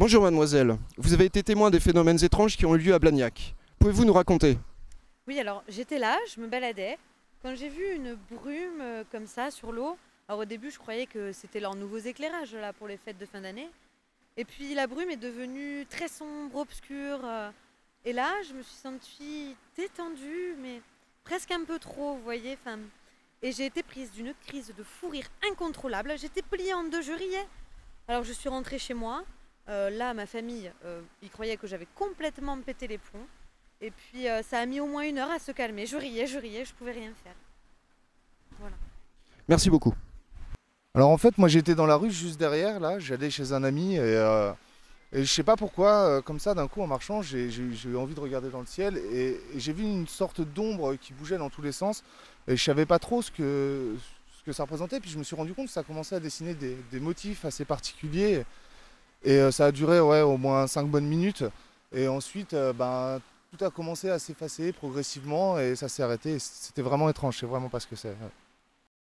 Bonjour mademoiselle, vous avez été témoin des phénomènes étranges qui ont eu lieu à Blagnac. Pouvez-vous nous raconter? Oui, alors j'étais là, je me baladais. Quand j'ai vu une brume comme ça sur l'eau, alors au début je croyais que c'était leurs nouveaux éclairages là pour les fêtes de fin d'année. Et puis la brume est devenue très sombre, obscure. Et là, je me suis sentie détendue, mais presque un peu trop, vous voyez. Enfin, et j'ai été prise d'une crise de fou rire incontrôlable. J'étais pliée en deux, je riais. Alors je suis rentrée chez moi. Là, ma famille, ils croyaient que j'avais complètement pété les plombs. Et puis ça a mis au moins une heure à se calmer. Je riais, je pouvais rien faire. Voilà. Merci beaucoup. Alors en fait, moi j'étais dans la rue juste derrière, là, j'allais chez un ami et je sais pas pourquoi, comme ça d'un coup en marchant, j'ai eu envie de regarder dans le ciel et j'ai vu une sorte d'ombre qui bougeait dans tous les sens et je savais pas trop ce que ça représentait. Puis je me suis rendu compte que ça commençait à dessiner des motifs assez particuliers et ça a duré ouais, au moins 5 bonnes minutes. Et ensuite, tout a commencé à s'effacer progressivement et ça s'est arrêté. C'était vraiment étrange, je sais vraiment pas ce que c'est. Ouais.